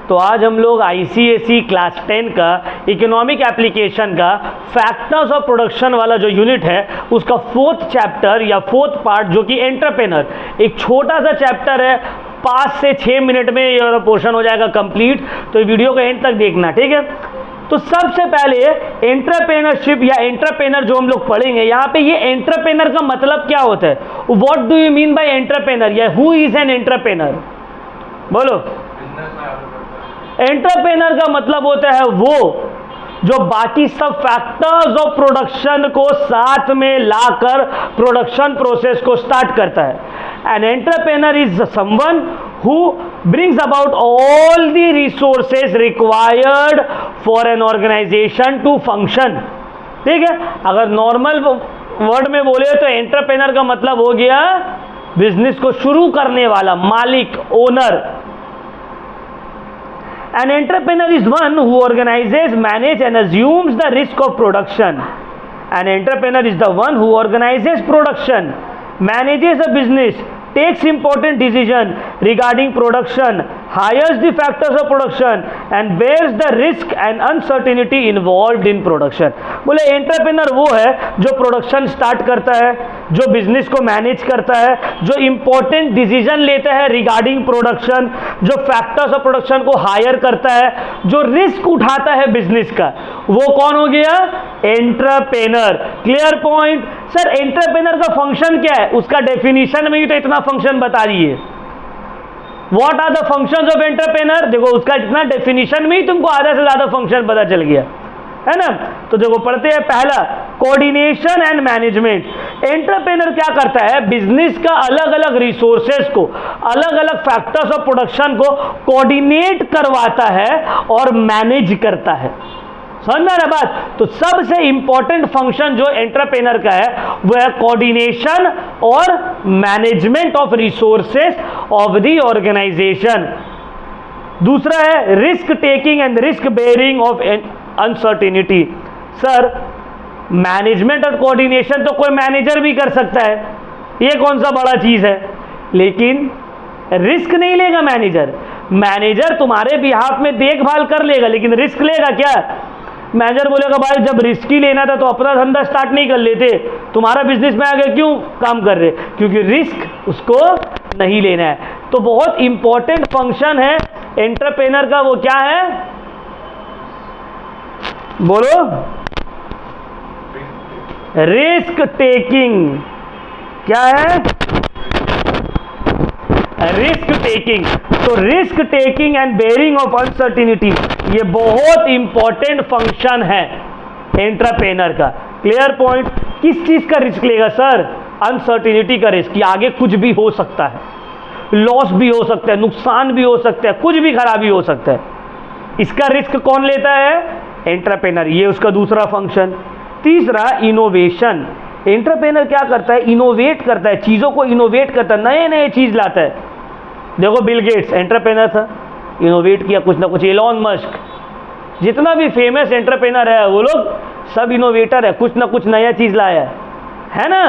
तो आज हम लोग ICSE क्लास 10 का इकोनॉमिक एप्लीकेशन का फैक्टर्स ऑफ प्रोडक्शन वाला जो यूनिट है उसका 4th चैप्टर या 4th पार्ट जो कि एंटरप्रेनर, एक छोटा सा चैप्टर है, 5 से 6 मिनट में ये पोर्शन हो जाएगा कंप्लीट। तो वीडियो को एंड तक देखना, ठीक है। तो सबसे पहले एंटरप्रेन्योरशिप या एंटरप्रेनर जो हम लोग पढ़ेंगे, यहाँ पे ये एंटरप्रेनर का मतलब क्या होता है, what do you mean by entrepreneur या हु इज एन एंटरप्रेनर, बोलो। एंटरप्रेनर का मतलब होता है वो जो बाकी सब फैक्टर्स ऑफ प्रोडक्शन को साथ में लाकर प्रोडक्शन प्रोसेस को स्टार्ट करता है। An entrepreneur is someone who brings about all the resources required for an organization to function। ठीक है, अगर नॉर्मल वर्ड में बोले तो एंटरप्रेनर का मतलब हो गया बिजनेस को शुरू करने वाला, मालिक, owner. An entrepreneur is one who organizes, manages and assumes the risk of production. An entrepreneur is the one who organizes production, manages a business, takes important decision regarding production, hires the factors of production and bears the risk and uncertainty involved in production। बोले entrepreneur वो है जो production start करता है, जो business को manage करता है, जो इंपॉर्टेंट डिसीजन लेता है रिगार्डिंग प्रोडक्शन, जो फैक्टर्स ऑफ प्रोडक्शन को हायर करता है, जो रिस्क उठाता है बिजनेस का, वो कौन हो गया, entrepreneur. Clear point. Sir entrepreneur का फंक्शन क्या है, उसका डेफिनेशन में ही तो इतना फंक्शन बता दिए। What are the functions of entrepreneur, देखो उसका इतना डेफिनेशन में ही तुमको आधा से ज्यादा फंक्शन पता चल गया है ना। तो देखो पढ़ते हैं, पहला कोऑर्डिनेशन एंड मैनेजमेंट। एंटरप्रेनर क्या करता है, बिजनेस का अलग अलग रिसोर्सेज को, अलग अलग फैक्टर्स ऑफ प्रोडक्शन को कोऑर्डिनेट करवाता है और मैनेज करता है। समझ में आ रहा बात। तो सबसे इंपॉर्टेंट फंक्शन जो एंटरप्रेनर का है वो है कोऑर्डिनेशन और management of resources of the organization. दूसरा है risk taking and risk bearing of uncertainty. Sir management और कोऑर्डिनेशन तो कोई मैनेजर भी कर सकता है, ये कौन सा बड़ा चीज है, लेकिन रिस्क नहीं लेगा मैनेजर। मैनेजर तुम्हारे बिहाफ में देखभाल कर लेगा लेकिन रिस्क लेगा क्या। मैनेजर बोलेगा भाई जब रिस्क ही लेना था तो अपना धंधा स्टार्ट नहीं कर लेते, तुम्हारा बिजनेस में आगे क्यों काम कर रहे, क्योंकि रिस्क उसको नहीं लेना है। तो बहुत इंपॉर्टेंट फंक्शन है एंटरप्रेनर का, वो क्या है, बोलो, रिस्क टेकिंग। क्या है, रिस्क टेकिंग। तो risk taking and bearing of uncertainty, ये बहुत इंपॉर्टेंट फंक्शन है एंटरप्रेनर का। Clear point. किस चीज का रिस्क लेगा सर, अनसर्टिनिटी का रिस्क, कि आगे कुछ भी हो सकता है, लॉस भी हो सकता है, नुकसान भी हो सकता है, कुछ भी खराबी हो सकता है। इसका रिस्क कौन लेता है, एंटरप्रेनर। ये उसका दूसरा फंक्शन। तीसरा इनोवेशन। एंटरप्रेनर क्या करता है, इनोवेट करता है, चीजों को इनोवेट करता है, नए नए चीज लाता है। देखो बिल गेट्स एंटरप्रेनर था, इनोवेट किया कुछ ना कुछ। एलॉन मस्क, जितना भी फेमस एंटरप्रेनर है वो लोग सब इनोवेटर है, कुछ ना कुछ नया चीज लाया है ना।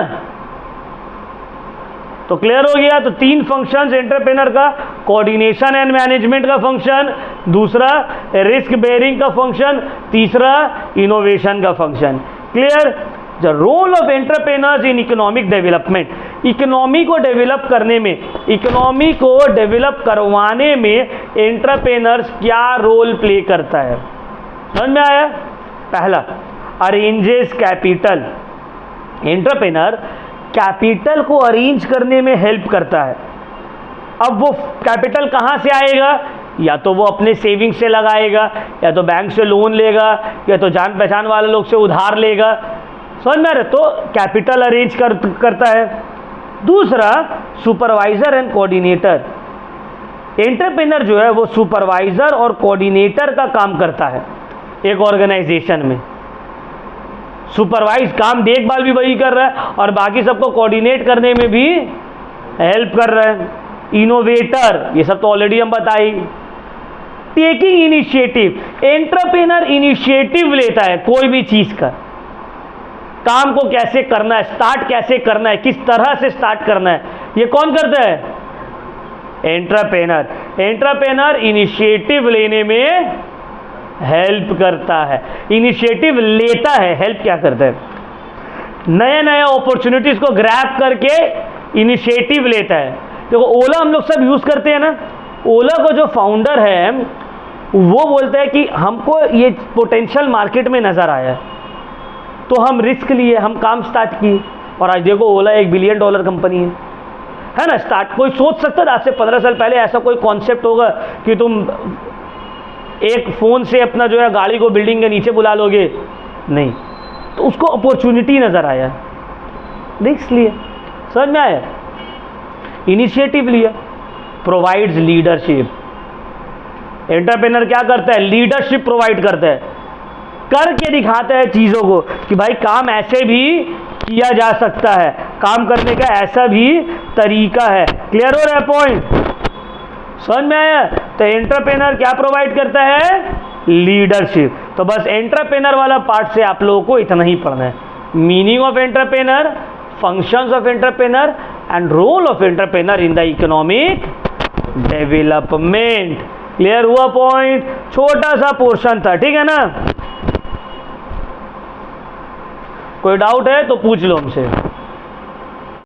तो क्लियर हो गया। तो 3 फंक्शंस एंटरप्रेनर का, कोऑर्डिनेशन एंड मैनेजमेंट का फंक्शन, दूसरा रिस्क बेयरिंग का फंक्शन, तीसरा इनोवेशन का function. Clear. The role of entrepreneurs in economic development. Economy को डेवलप करने में, इकोनॉमी को डेवलप करवाने में एंटरप्रेनर्स क्या रोल प्ले करता है, समझ में आया। पहला, अरेंजेस कैपिटल। एंटरप्रेनर कैपिटल को अरेंज करने में हेल्प करता है। अब वो कैपिटल कहाँ से आएगा, या तो वो अपने सेविंग से लगाएगा, या तो बैंक से लोन लेगा, या तो जान पहचान वाले लोग से उधार लेगा। समझ में आ रहा है। तो कैपिटल अरेंज करता है। दूसरा, सुपरवाइजर एंड कोऑर्डिनेटर। एंटरप्रेनर जो है वो सुपरवाइजर और कोऑर्डिनेटर का काम करता है एक ऑर्गेनाइजेशन में। सुपरवाइज काम, देखभाल भी वही कर रहा है और बाकी सबको कोऑर्डिनेट करने में भी हेल्प कर रहा है। इनोवेटर, ये सब तो ऑलरेडी हम बताए। Taking initiative. एंटरप्रेनर इनिशिएटिव लेता है कोई भी चीज का, काम को कैसे करना है, स्टार्ट कैसे करना है, किस तरह से स्टार्ट करना है, ये कौन करता है, एंटरप्रेनर। एंटरप्रेनर इनिशिएटिव लेने में हेल्प करता है, इनिशिएटिव लेता है, हेल्प क्या करता है, नए नए अपॉर्चुनिटीज को ग्रैब करके इनिशिएटिव लेता है। देखो ओला हम लोग सब यूज करते हैं ना, ओला को जो फाउंडर है वो बोलता है कि हमको ये पोटेंशियल मार्केट में नजर आया तो हम रिस्क लिए, हम काम स्टार्ट किए और आज देखो ओला $1 बिलियन कंपनी है ना। स्टार्ट कोई सोच सकता था आज से 15 साल पहले ऐसा कोई कॉन्सेप्ट होगा कि तुम एक फोन से अपना जो है गाड़ी को बिल्डिंग के नीचे बुला लोगे, नहीं। तो उसको अपॉर्चुनिटी नजर आया, रिस्क लिए, समझ में आया, इनिशिएटिव लिया। प्रोवाइड्स लीडरशिप, एंटरप्रेन्योर क्या करता है, लीडरशिप प्रोवाइड करता है, करके दिखाता है चीजों को कि भाई काम ऐसे भी किया जा सकता है, काम करने का ऐसा भी तरीका है। क्लियर हो रहा है पॉइंट, समझ में आया। तो एंटरप्रेन्योर क्या प्रोवाइड करता है, लीडरशिप। तो बस एंटरप्रेन्योर वाला पार्ट से आप लोगों को इतना ही पढ़ना है, meaning of entrepreneur, functions of entrepreneur and role of entrepreneur in the economic development. Clear हुआ पॉइंट, छोटा सा पोर्शन था, ठीक है ना। कोई डाउट है तो पूछ लो हमसे।